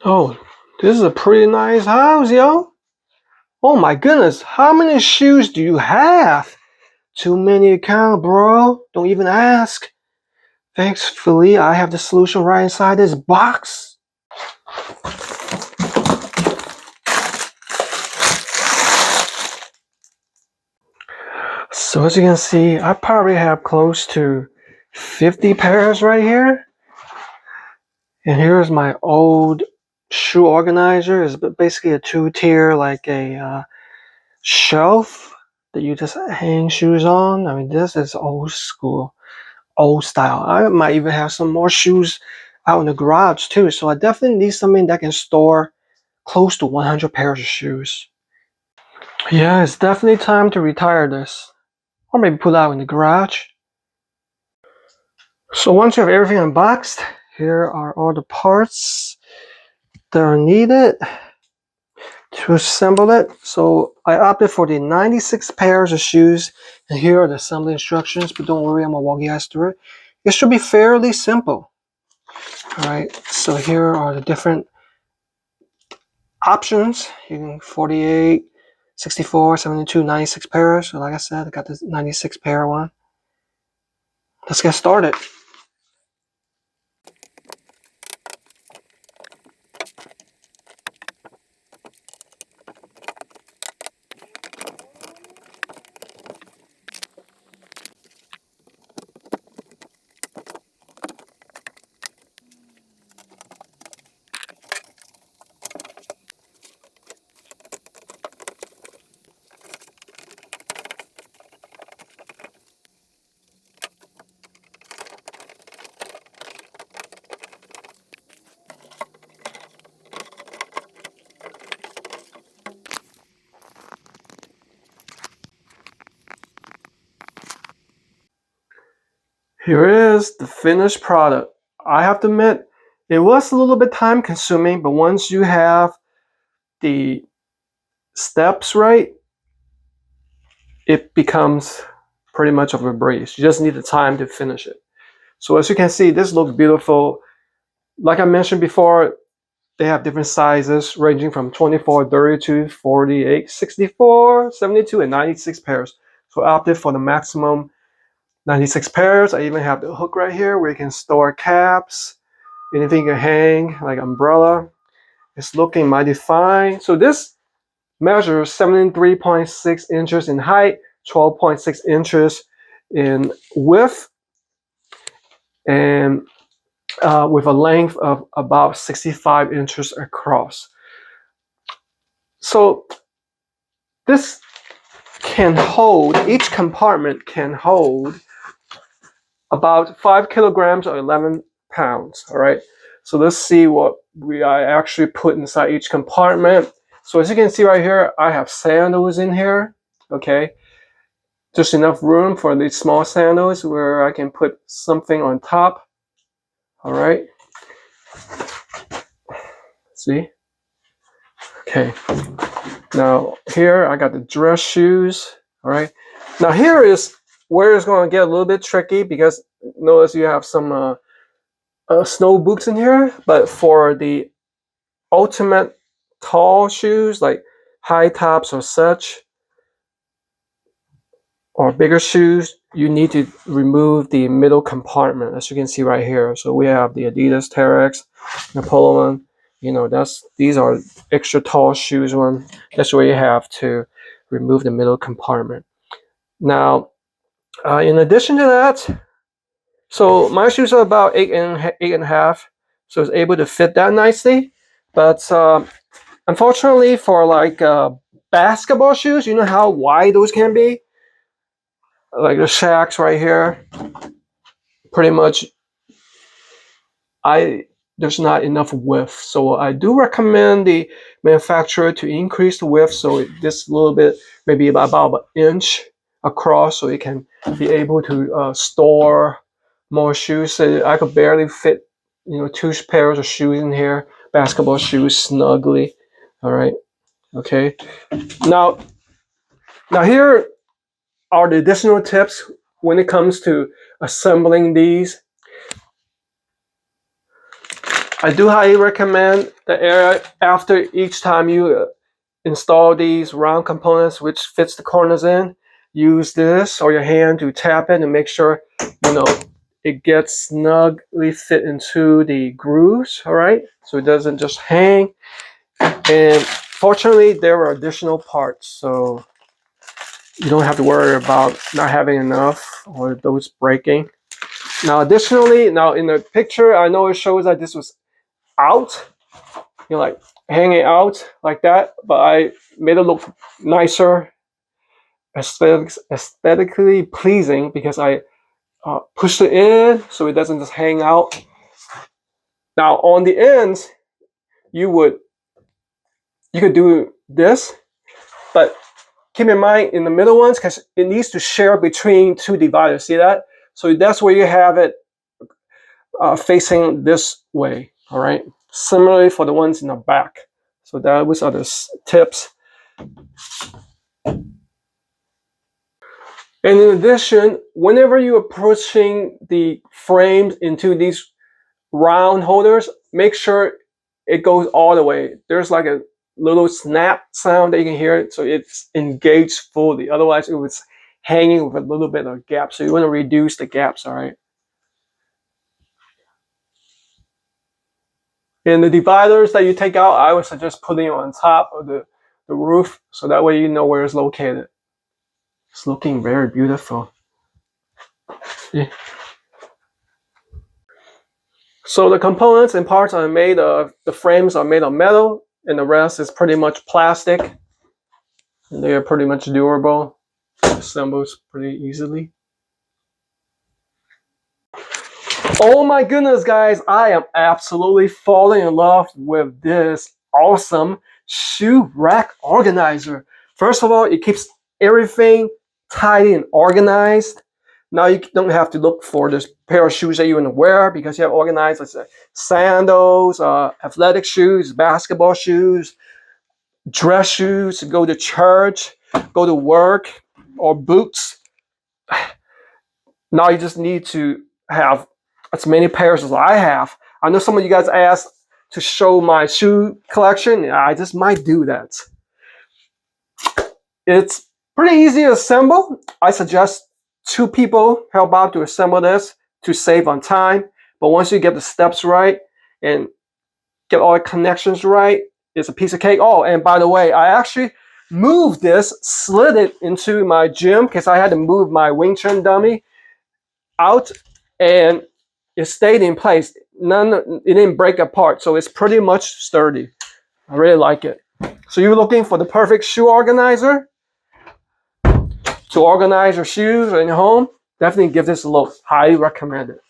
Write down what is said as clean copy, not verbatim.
Oh, this is a pretty nice house, yo. Oh my goodness, how many shoes do you have? Too many to count, bro. Don't even ask. Thankfully, I have the solution right inside this box. So as you can see, I probably have close to 50 pairs right here. And here's my old shoe organizer. It's basically a two-tier, like a shelf that you just hang shoes on. I mean, this is old school, old style. I might even have some more shoes out in the garage too. So I definitely need something that can store close to 100 pairs of shoes. Yeah, it's definitely time to retire this. Or maybe put it out in the garage. So once you have everything unboxed, here are all the parts that are needed to assemble it. So I opted for the 96 pairs of shoes, and here are the assembly instructions, but don't worry, I'm gonna walk you guys through it. It should be fairly simple. All right, so here are the different options. You can 48, 64, 72, 96 pairs. So like I said, I got this 96 pair one. Let's get started. Here is the finished product. I have to admit, it was a little bit time consuming, but once you have the steps right, it becomes pretty much of a breeze. You just need the time to finish it. So as you can see, this looks beautiful. Like I mentioned before, they have different sizes ranging from 24, 32, 48, 64, 72, and 96 pairs. So I opted for the maximum 96 pairs. I even have the hook right here where you can store caps, anything you can hang, like umbrella. It's looking mighty fine. So this measures 73.6 inches in height, 12.6 inches in width, and with a length of about 65 inches across. So this can hold, each compartment can hold about 5 kilograms or 11 pounds, all right? So let's see what I actually put inside each compartment. So as you can see right here, I have sandals in here, okay? Just enough room for these small sandals where I can put something on top, all right? See? Okay. Now here I got the dress shoes, all right? Now here is where it's going to get a little bit tricky because notice you have some snow boots in here, but for the ultimate tall shoes like high tops or such, or bigger shoes, you need to remove the middle compartment, as you can see right here. So we have the Adidas Terrex, Napoleon. You know, these are extra tall shoes. That's where you have to remove the middle compartment. Now, in addition to that, so my shoes are about eight and a half, so it's able to fit that nicely. But unfortunately, for like basketball shoes, you know how wide those can be, like the Shaqs right here. Pretty much, there's not enough width, so I do recommend the manufacturer to increase the width. So this little bit, maybe about an inch across, so it can be able to store more shoes. So I could barely fit, you know, 2 pairs of shoes in here, basketball shoes, snugly. All right, okay. Now here are the additional tips when it comes to assembling these. I do highly recommend the area after each time you install these round components which fits the corners in. Use this or your hand to tap it and make sure it gets snugly fit into the grooves. All right, so it doesn't just hang. And fortunately, there are additional parts, so you don't have to worry about not having enough or those breaking. Now, additionally, in the picture, I know it shows that this was out, like hanging out like that, but I made it look nicer, aesthetically pleasing, because I pushed it in so it doesn't just hang out. Now, on the ends, you could do this, but keep in mind in the middle ones, because it needs to share between two dividers. See that? So that's where you have it facing this way. All right. Similarly for the ones in the back. So that was other tips. And in addition, whenever you're pushing the frames into these round holders, make sure it goes all the way. There's like a little snap sound that you can hear, so it's engaged fully. Otherwise, it was hanging with a little bit of gap. So you want to reduce the gaps, all right? And the dividers that you take out, I would suggest putting it on top of the roof, so that way you know where it's located. It's looking very beautiful. Yeah. So the components and parts are made of, the frames are made of metal, and the rest is pretty much plastic. And they are pretty much durable. Assembles pretty easily. Oh my goodness, guys, I am absolutely falling in love with this awesome shoe rack organizer. First of all, it keeps everything tidy and organized. Now you don't have to look for this pair of shoes that you want to wear, because you have organized, let's say, sandals, athletic shoes, basketball shoes, dress shoes to go to church, go to work, or boots. Now you just need to have as many pairs as I have. I know some of you guys asked to show my shoe collection. I just might do that. It's pretty easy to assemble. I suggest 2 people help out to assemble this to save on time. But once you get the steps right and get all the connections right, it's a piece of cake. Oh, and by the way, I actually moved this, slid it into my gym, because I had to move my Wing Chun dummy out, and it stayed in place. It didn't break apart, so it's pretty much sturdy. I really like it. So you're looking for the perfect shoe organizer to organize your shoes in your home? Definitely give this a look. Highly recommend it.